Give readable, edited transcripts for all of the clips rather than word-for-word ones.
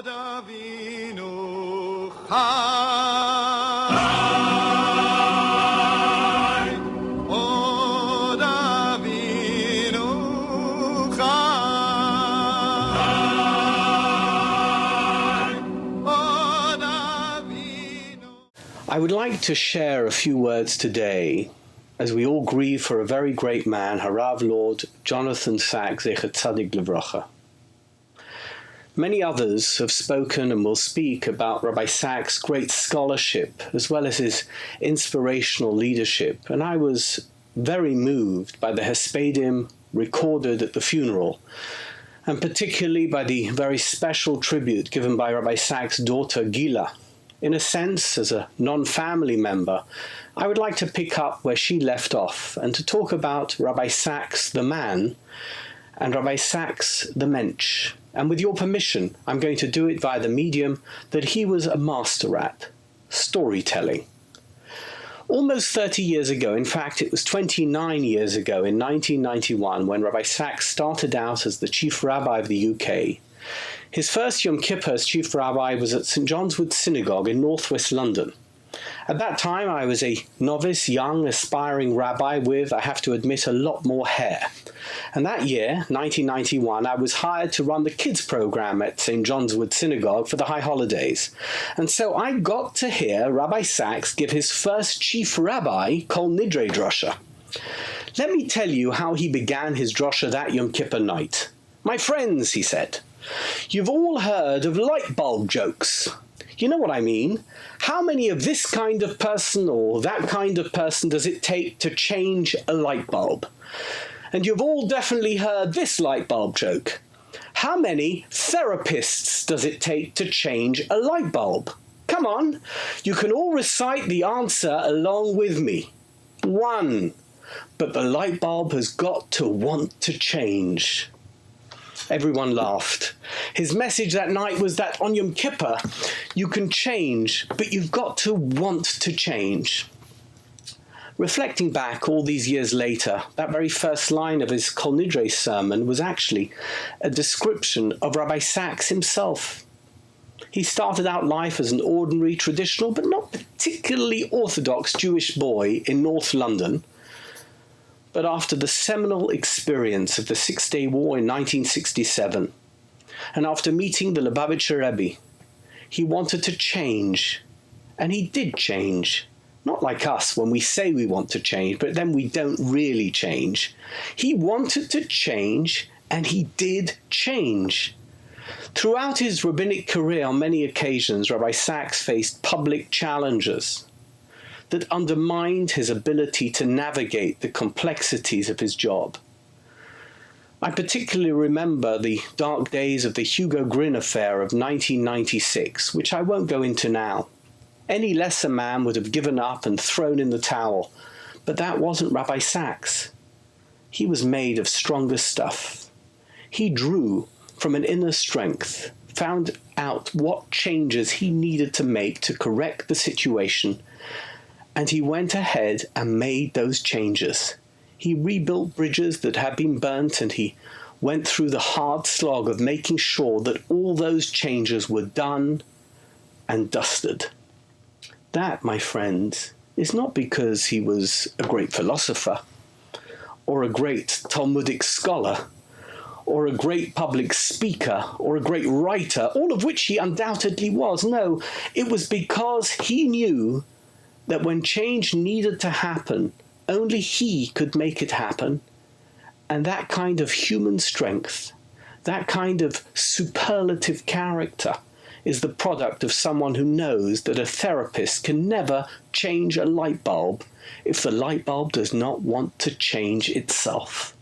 I would like to share a few words today as we all grieve for a very great man, Harav Lord Jonathan Sacks, Zecher Tzadik Livracha. Many others have spoken and will speak about Rabbi Sacks' great scholarship as well as his inspirational leadership, and I was very moved by the Hespedim recorded at the funeral, and particularly by the very special tribute given by Rabbi Sacks' daughter Gila. In a sense, as a non-family member, I would like to pick up where she left off and to talk about Rabbi Sacks the man and Rabbi Sacks the mensch. And with your permission, I'm going to do it via the medium that he was a master at, storytelling. Almost 30 years ago, in fact it was 29 years ago, in 1991, when Rabbi Sacks started out as the chief rabbi of the UK, his first Yom Kippur as chief rabbi was at St. John's Wood Synagogue in northwest London. At that time, I was a novice, young, aspiring rabbi with, I have to admit, a lot more hair. And that year, 1991, I was hired to run the kids program at St. John's Wood Synagogue for the high holidays. And so I got to hear Rabbi Sacks give his first chief rabbi Kol Nidre drasha. Let me tell you how he began his drasha that Yom Kippur night. "My friends," he said, "you've all heard of light bulb jokes. You know what I mean? How many of this kind of person or that kind of person does it take to change a light bulb? And you've all definitely heard this light bulb joke. How many therapists does it take to change a light bulb? Come on, you can all recite the answer along with me. 1. But the light bulb has got to want to change." Everyone laughed. His message that night was that on Yom Kippur, you can change, but you've got to want to change. Reflecting back all these years later, that very first line of his Kol Nidre sermon was actually a description of Rabbi Sacks himself. He started out life as an ordinary, traditional, but not particularly orthodox Jewish boy in North London. But after the seminal experience of the Six-Day War in 1967, and after meeting the Lubavitcher Rebbe, he wanted to change, and he did change. Not like us when we say we want to change, but then we don't really change. He wanted to change, and he did change. Throughout his rabbinic career, on many occasions, Rabbi Sacks faced public challenges that undermined his ability to navigate the complexities of his job. I particularly remember the dark days of the Hugo Grin affair of 1996, which I won't go into now. Any lesser man would have given up and thrown in the towel, but that wasn't Rabbi Sacks. He was made of stronger stuff. He drew from an inner strength, found out what changes he needed to make to correct the situation, and he went ahead and made those changes. He rebuilt bridges that had been burnt, and he went through the hard slog of making sure that all those changes were done and dusted. That, my friends, is not because he was a great philosopher, or a great Talmudic scholar, or a great public speaker, or a great writer, all of which he undoubtedly was. No, it was because he knew that when change needed to happen, only he could make it happen. And that kind of human strength, that kind of superlative character, is the product of someone who knows that a therapist can never change a light bulb if the light bulb does not want to change itself.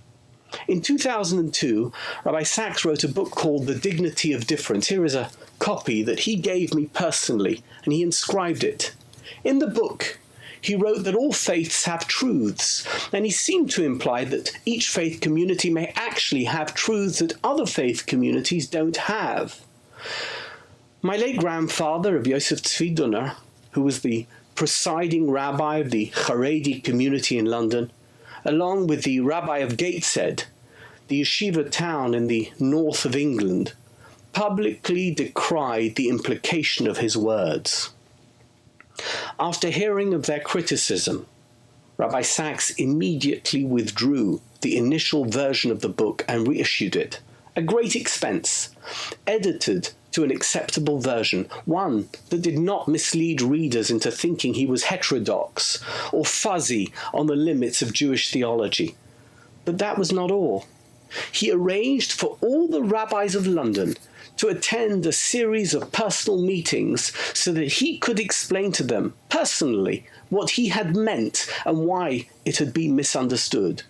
In 2002, Rabbi Sacks wrote a book called The Dignity of Difference. Here is a copy that he gave me personally, and he inscribed it. In the book, he wrote that all faiths have truths, and he seemed to imply that each faith community may actually have truths that other faith communities don't have. My late grandfather, Rabbi Rabbi Dunner, who was the presiding rabbi of the Haredi community in London, along with the rabbi of Gateshead, the yeshiva town in the north of England, publicly decried the implication of his words. After hearing of their criticism, Rabbi Sacks immediately withdrew the initial version of the book and reissued it, at great expense, edited to an acceptable version, one that did not mislead readers into thinking he was heterodox or fuzzy on the limits of Jewish theology. But that was not all. He arranged for all the rabbis of London to attend a series of personal meetings so that he could explain to them personally what he had meant and why it had been misunderstood.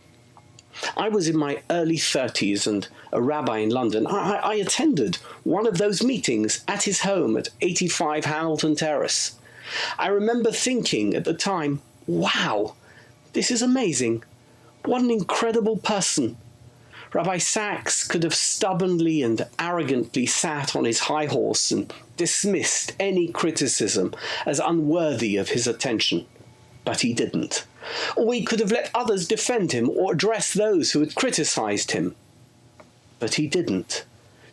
I was in my early 30s and a rabbi in London. I attended one of those meetings at his home at 85 Hamilton Terrace. I remember thinking at the time, wow, this is amazing. What an incredible person. Rabbi Sacks could have stubbornly and arrogantly sat on his high horse and dismissed any criticism as unworthy of his attention. But he didn't. Or he could have let others defend him or address those who had criticized him. But he didn't.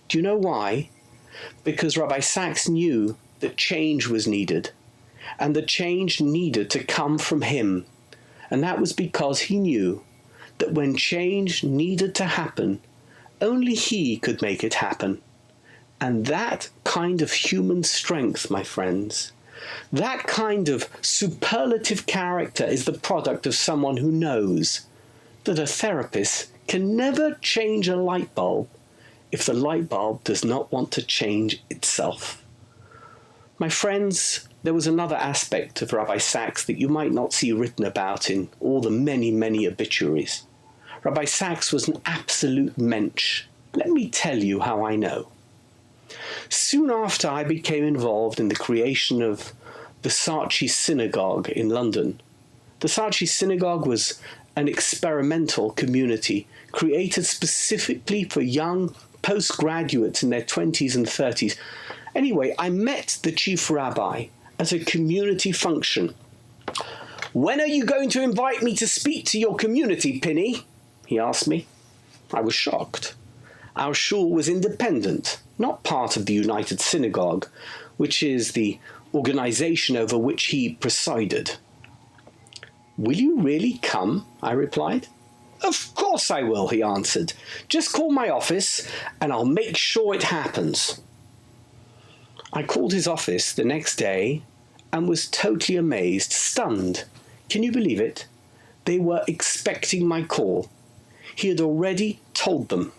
Do you know why? Because Rabbi Sacks knew that change was needed, and the change needed to come from him. And that was because he knew that when change needed to happen, only he could make it happen. And that kind of human strength, my friends, that kind of superlative character is the product of someone who knows that a therapist can never change a light bulb if the light bulb does not want to change itself. My friends, there was another aspect of Rabbi Sacks that you might not see written about in all the many, many obituaries. Rabbi Sacks was an absolute mensch. Let me tell you how I know. Soon after I became involved in the creation of the Saatchi Synagogue in London. The Saatchi Synagogue was an experimental community created specifically for young postgraduates in their 20s and 30s. Anyway, I met the chief rabbi at a community function. "When are you going to invite me to speak to your community, Pini?" he asked me. I was shocked. Our shul was independent, not part of the United Synagogue, which is the organization over which he presided. "Will you really come?" I replied. "Of course I will," he answered. "Just call my office and I'll make sure it happens." I called his office the next day and was totally amazed, stunned. Can you believe it? They were expecting my call. He had already told them.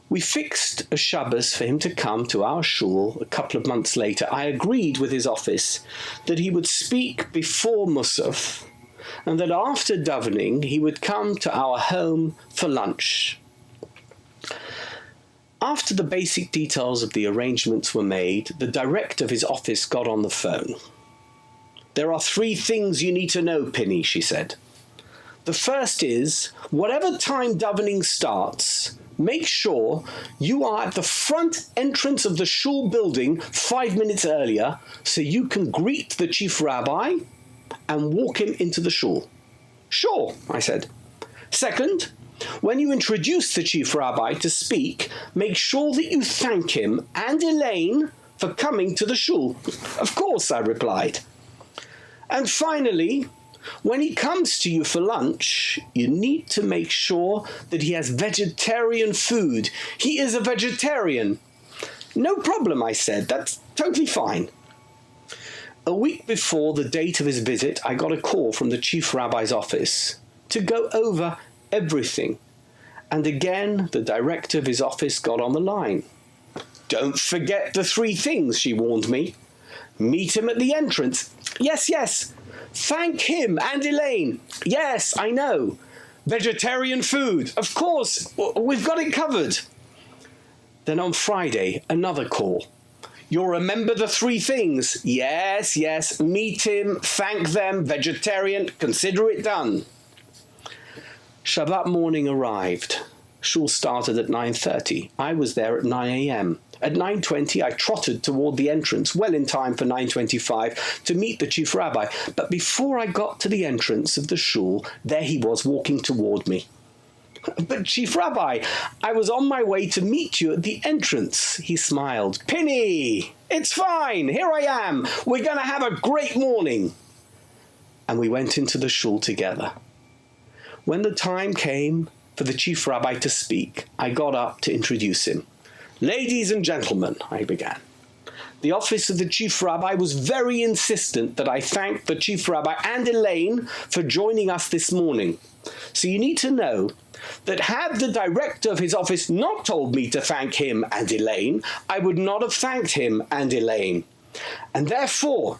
We fixed a Shabbos for him to come to our shul a couple of months later. I agreed with his office that he would speak before Musaf and that after davening he would come to our home for lunch. After the basic details of the arrangements were made, the director of his office got on the phone. "There are 3 things you need to know, Pini," she said. "The first is, whatever time davening starts, make sure you are at the front entrance of the shul building 5 minutes earlier so you can greet the chief rabbi and walk him into the shul." "Sure," I said. "Second, when you introduce the chief rabbi to speak, make sure that you thank him and Elaine for coming to the shul." "Of course," I replied. "And finally, when he comes to you for lunch, you need to make sure that he has vegetarian food. He is a vegetarian." "No problem," I said. "That's totally fine." A week before the date of his visit, I got a call from the chief rabbi's office to go over everything. And again, the director of his office got on the line. "Don't forget the 3 things," she warned me. "Meet him at the entrance." Yes. "Thank him and Elaine." "Yes, I know." "Vegetarian food." "Of course, we've got it covered." Then on Friday, another call. "You'll remember the 3 things." Yes. "Meet him, thank them, vegetarian, consider it done." Shabbat morning arrived. Shul started at 9:30. I was there at 9 a.m. At 9:20, I trotted toward the entrance, well in time for 9:25, to meet the chief rabbi. But before I got to the entrance of the shul, there he was walking toward me. But Chief Rabbi, I was on my way to meet you at the entrance. He smiled. Pini, it's fine. Here I am. We're going to have a great morning. And we went into the shul together. When the time came for the Chief Rabbi to speak, I got up to introduce him. Ladies and gentlemen, I began. The office of the Chief Rabbi was very insistent that I thank the Chief Rabbi and Elaine for joining us this morning. So you need to know that had the director of his office not told me to thank him and Elaine, I would not have thanked him and Elaine. And therefore,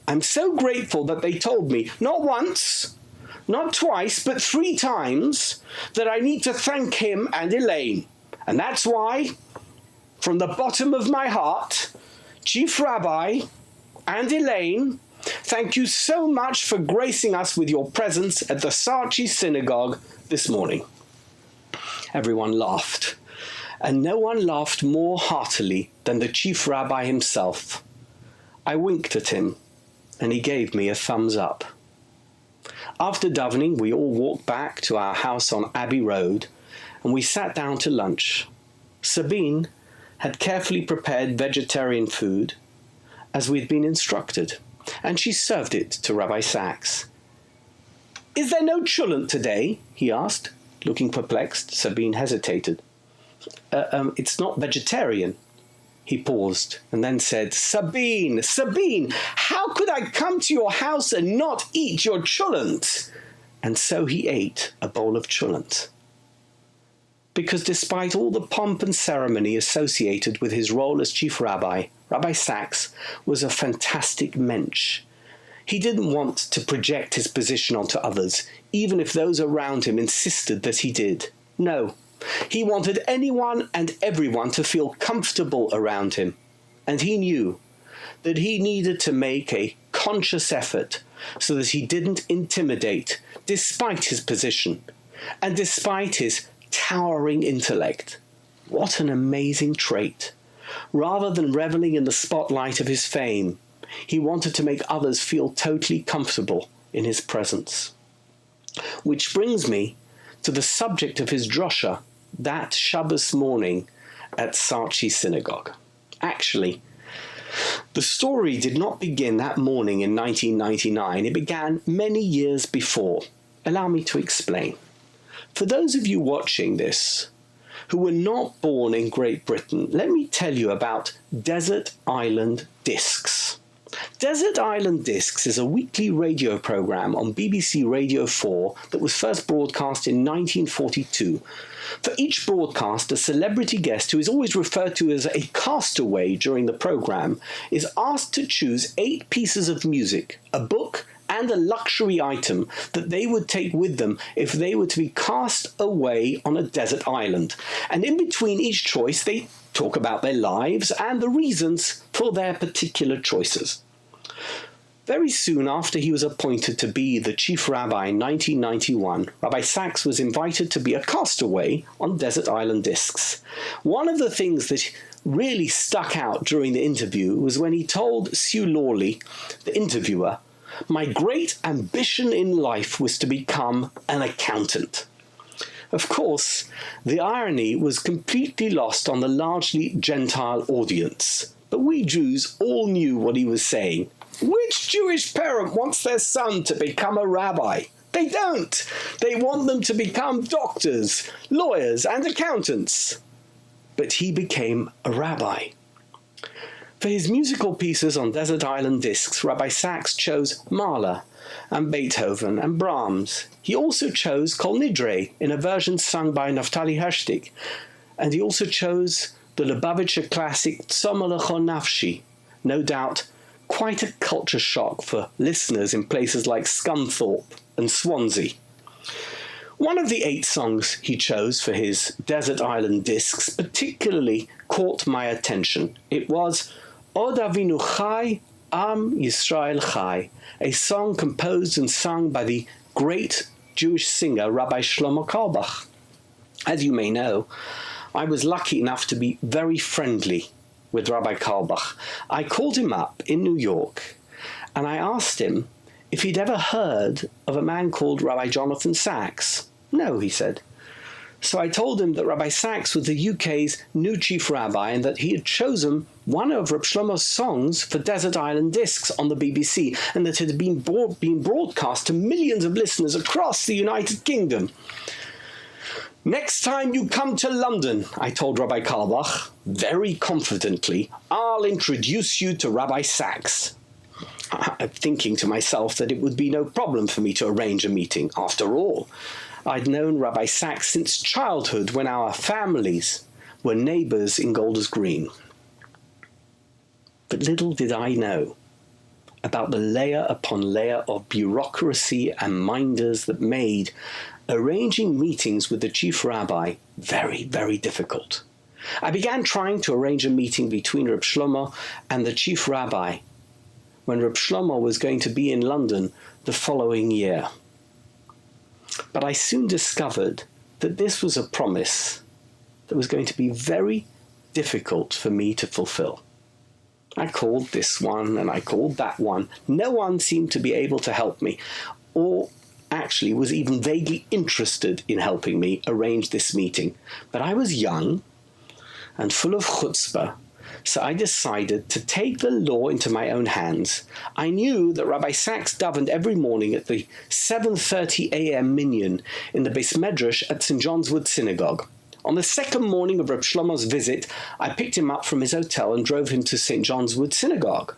I'm so grateful that they told me, not once, not twice, but 3 times, that I need to thank him and Elaine. And that's why, from the bottom of my heart, Chief Rabbi and Elaine, thank you so much for gracing us with your presence at the Sarchi synagogue this morning. Everyone laughed, and no one laughed more heartily than the Chief Rabbi himself. I winked at him, and he gave me a thumbs up. After davening, we all walked back to our house on Abbey Road, and we sat down to lunch. Sabine had carefully prepared vegetarian food, as we'd been instructed, and she served it to Rabbi Sacks. Is there no cholent today? He asked. Looking perplexed, Sabine hesitated. It's not vegetarian. He paused and then said, Sabine, how could I come to your house and not eat your cholent? And so he ate a bowl of cholent. Because despite all the pomp and ceremony associated with his role as Chief Rabbi, Rabbi Sacks was a fantastic mensch. He didn't want to project his position onto others, even if those around him insisted that he did. No, he wanted anyone and everyone to feel comfortable around him, and he knew that he needed to make a conscious effort so that he didn't intimidate, despite his position, and despite his towering intellect. What an amazing trait. Rather than reveling in the spotlight of his fame, he wanted to make others feel totally comfortable in his presence. Which brings me to the subject of his drosha that Shabbos morning at Sarchi synagogue. Actually, the story did not begin that morning in 1999. It began many years before. Allow me to explain. For those of you watching this who were not born in Great Britain, let me tell you about Desert Island Discs. Desert Island Discs is a weekly radio program on BBC Radio 4 that was first broadcast in 1942. For each broadcast, a celebrity guest, who is always referred to as a castaway during the program, is asked to choose 8 pieces of music, a book, and a luxury item that they would take with them if they were to be cast away on a desert island. And in between each choice, they talk about their lives and the reasons for their particular choices. Very soon after he was appointed to be the Chief Rabbi in 1991, Rabbi Sacks was invited to be a castaway on Desert Island Discs. One of the things that really stuck out during the interview was when he told Sue Lawley, the interviewer, "My great ambition in life was to become an accountant." Of course, the irony was completely lost on the largely Gentile audience, but we Jews all knew what he was saying. Which Jewish parent wants their son to become a rabbi? They don't. They want them to become doctors, lawyers, and accountants. But he became a rabbi. For his musical pieces on Desert Island Discs, Rabbi Sacks chose Mahler and Beethoven and Brahms. He also chose Kol Nidre in a version sung by Naftali Hershtig, and he also chose the Lubavitcher classic Tzoma Lecho Nafshi, no doubt quite a culture shock for listeners in places like Scunthorpe and Swansea. One of the 8 songs he chose for his Desert Island Discs particularly caught my attention. It was Od Avinu Chai, Am Yisrael Chai, a song composed and sung by the great Jewish singer Rabbi Shlomo Carlebach. As you may know, I was lucky enough to be very friendly with Rabbi Carlebach. I called him up in New York and I asked him if he'd ever heard of a man called Rabbi Jonathan Sacks. No, he said. So I told him that Rabbi Sacks was the UK's new chief rabbi and that he had chosen one of Reb Shlomo's songs for Desert Island Discs on the BBC and that it had been broadcast to millions of listeners across the United Kingdom. Next time you come to London, I told Rabbi Carlebach, very confidently, I'll introduce you to Rabbi Sacks. I'm thinking to myself that it would be no problem for me to arrange a meeting. After all, I'd known Rabbi Sacks since childhood when our families were neighbours in Golders Green. But little did I know about the layer upon layer of bureaucracy and minders that made arranging meetings with the chief rabbi very, very difficult. I began trying to arrange a meeting between Reb Shlomo and the chief rabbi when Reb Shlomo was going to be in London the following year. But I soon discovered that this was a promise that was going to be very difficult for me to fulfill. I called this one and I called that one. No one seemed to be able to help me, or actually was even vaguely interested in helping me arrange this meeting. But I was young and full of chutzpah, so I decided to take the law into my own hands. I knew that Rabbi Sacks davened every morning at the 7:30 a.m. minyan in the Beis Medrash at St. John's Wood Synagogue. On the second morning of Reb Shlomo's visit, I picked him up from his hotel and drove him to St. John's Wood Synagogue.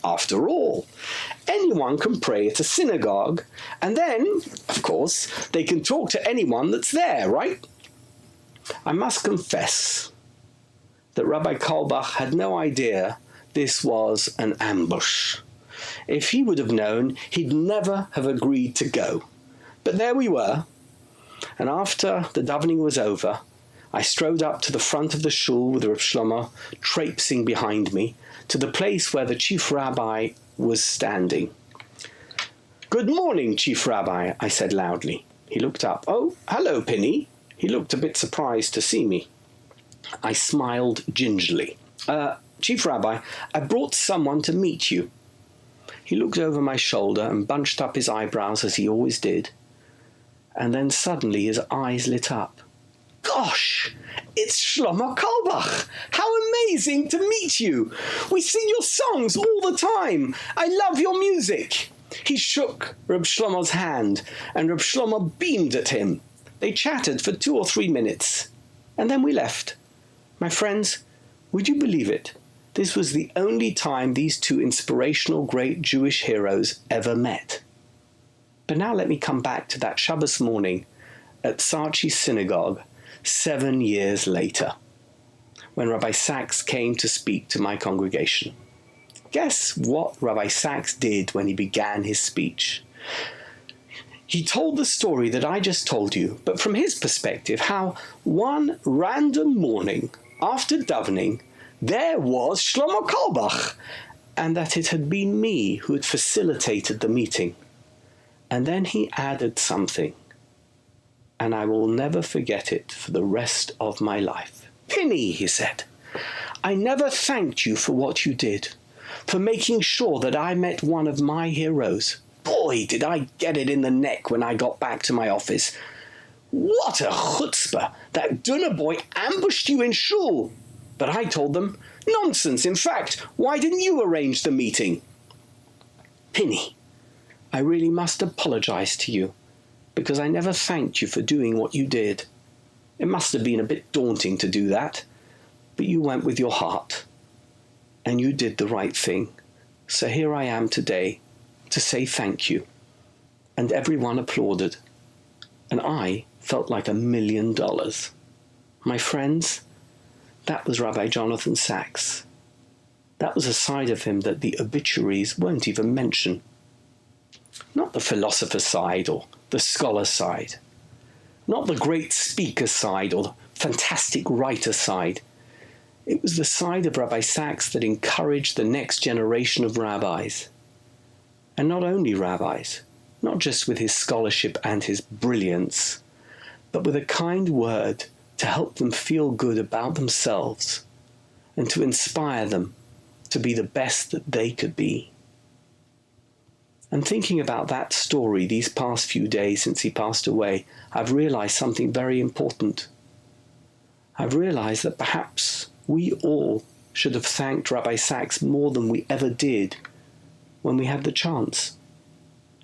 After all, anyone can pray at a synagogue, and then, of course, they can talk to anyone that's there, right? I must confess that Rabbi Carlebach had no idea this was an ambush. If he would have known, he'd never have agreed to go. But there we were, and after the davening was over, I strode up to the front of the shul with Reb Shlomo traipsing behind me to the place where the chief rabbi was standing. "Good morning, chief rabbi," I said loudly. He looked up. "Oh, hello, Pini." He looked a bit surprised to see me. I smiled gingerly. Chief rabbi, I brought someone to meet you." He looked over my shoulder and bunched up his eyebrows as he always did. And then suddenly his eyes lit up. "Gosh, it's Shlomo Carlebach! How amazing to meet you! We sing your songs all the time! I love your music!" He shook Reb Shlomo's hand, and Reb Shlomo beamed at him. They chatted for 2 or 3 minutes, and then we left. My friends, would you believe it? This was the only time these two inspirational great Jewish heroes ever met. But now let me come back to that Shabbos morning at Sarchi's synagogue 7 years later, when Rabbi Sacks came to speak to my congregation. Guess what Rabbi Sacks did when he began his speech? He told the story that I just told you, but from his perspective, how one random morning after davening, there was Shlomo Carlebach, and that it had been me who had facilitated the meeting. And then he added something, and I will never forget it for the rest of my life. "Pini," he said, "I never thanked you for what you did, for making sure that I met one of my heroes. Boy, did I get it in the neck when I got back to my office. What a chutzpah! That Dunner boy ambushed you in shul." But I told them, "Nonsense, in fact, why didn't you arrange the meeting?" "Pini, I really must apologize to you, because I never thanked you for doing what you did. It must have been a bit daunting to do that, but you went with your heart, and you did the right thing. So here I am today to say thank you." And everyone applauded, and I felt like $1 million. My friends, that was Rabbi Jonathan Sacks. That was a side of him that the obituaries won't even mention. Not the philosopher side or the scholar side. Not the great speaker side or the fantastic writer side. It was the side of Rabbi Sacks that encouraged the next generation of rabbis. And not only rabbis, not just with his scholarship and his brilliance, but with a kind word to help them feel good about themselves and to inspire them to be the best that they could be. And thinking about that story these past few days since he passed away, I've realized something very important. I've realized that perhaps we all should have thanked Rabbi Sacks more than we ever did when we had the chance.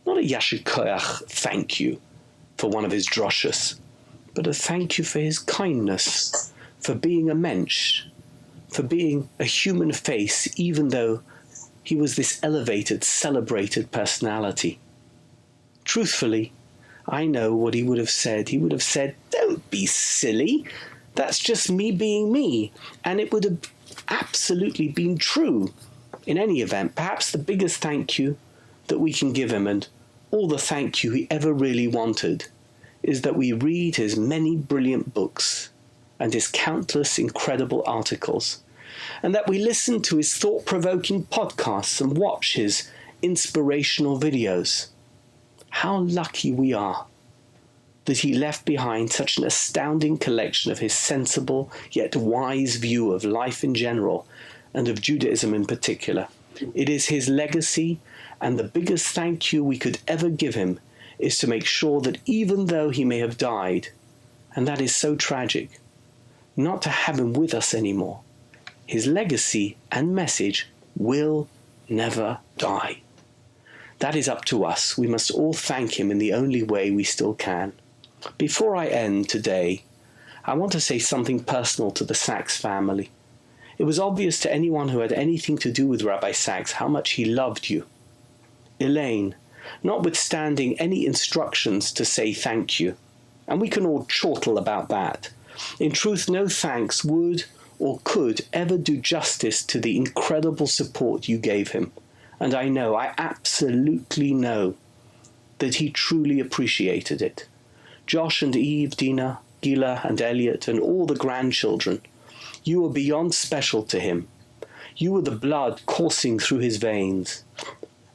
Not a Yasher Koach thank you for one of his drushes, but a thank you for his kindness, for being a mensch, for being a human face, even though he was this elevated, celebrated personality. Truthfully, I know what he would have said. He would have said, "Don't be silly. That's just me being me." And it would have absolutely been true. In any event, perhaps the biggest thank you that we can give him, and all the thank you he ever really wanted, is that we read his many brilliant books and his countless incredible articles, and that we listen to his thought-provoking podcasts and watch his inspirational videos. How lucky we are that he left behind such an astounding collection of his sensible yet wise view of life in general and of Judaism in particular. It is his legacy, and the biggest thank you we could ever give him is to make sure that even though he may have died, and that is so tragic, not to have him with us anymore, his legacy and message will never die. That is up to us. We must all thank him in the only way we still can. Before I end today, I want to say something personal to the Sacks family. It was obvious to anyone who had anything to do with Rabbi Sacks how much he loved you. Elaine, notwithstanding any instructions to say thank you, and we can all chortle about that, in truth no thanks would or could ever do justice to the incredible support you gave him. And I absolutely know that he truly appreciated it. Josh and Eve, Dina, Gila and Elliot and all the grandchildren, you were beyond special to him. You were the blood coursing through his veins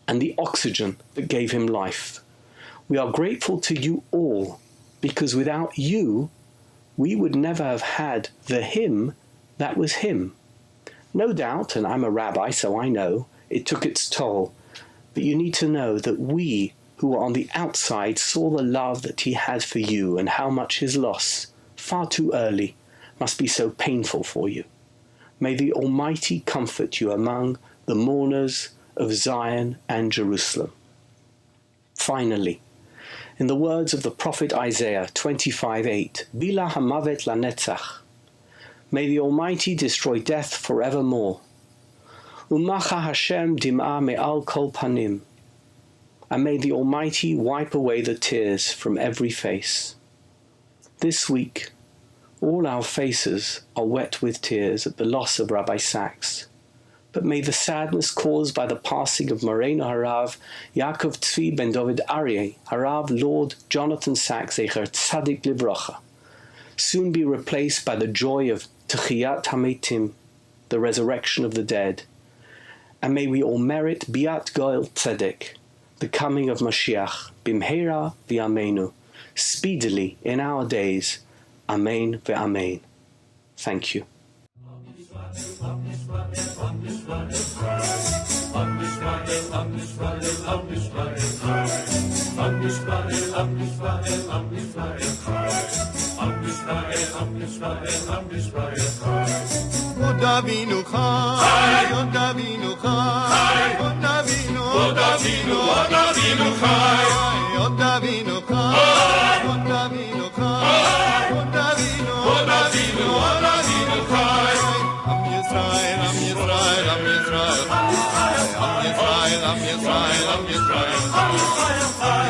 and the oxygen that gave him life. We are grateful to you all, because without you, we would never have had the him that was him. No doubt, and I'm a rabbi, so I know, it took its toll, but you need to know that we who were on the outside saw the love that he had for you and how much his loss, far too early, must be so painful for you. May the Almighty comfort you among the mourners of Zion and Jerusalem. Finally, in the words of the prophet Isaiah 25:8, Bila hamavet lanetzach, may the Almighty destroy death forevermore. Umacha Hashem dim'a me'al kol panim, and may the Almighty wipe away the tears from every face. This week, all our faces are wet with tears at the loss of Rabbi Sacks, but may the sadness caused by the passing of Moreinu Harav Yaakov Tzvi ben David Aryeh, Harav Lord Jonathan Sacks Zecher Tzadik Livrocha, soon be replaced by the joy of Techiyat HaMeitim, the resurrection of the dead. And may we all merit Biat Goel Tzedek, the coming of Mashiach, Bimheira v'Ameinu, speedily in our days. Amen ve'amen. Thank you. Davinu chai, O Davinu chai, O Davinu, O Davinu, O Davinu chai, O Davinu chai, O Davinu chai, O Davinu, O Davinu, O Davinu chai. Am Yisrael, Am Yisrael, Am Yisrael, Am Yisrael, Am Yisrael, Am Yisrael, Am Yisrael.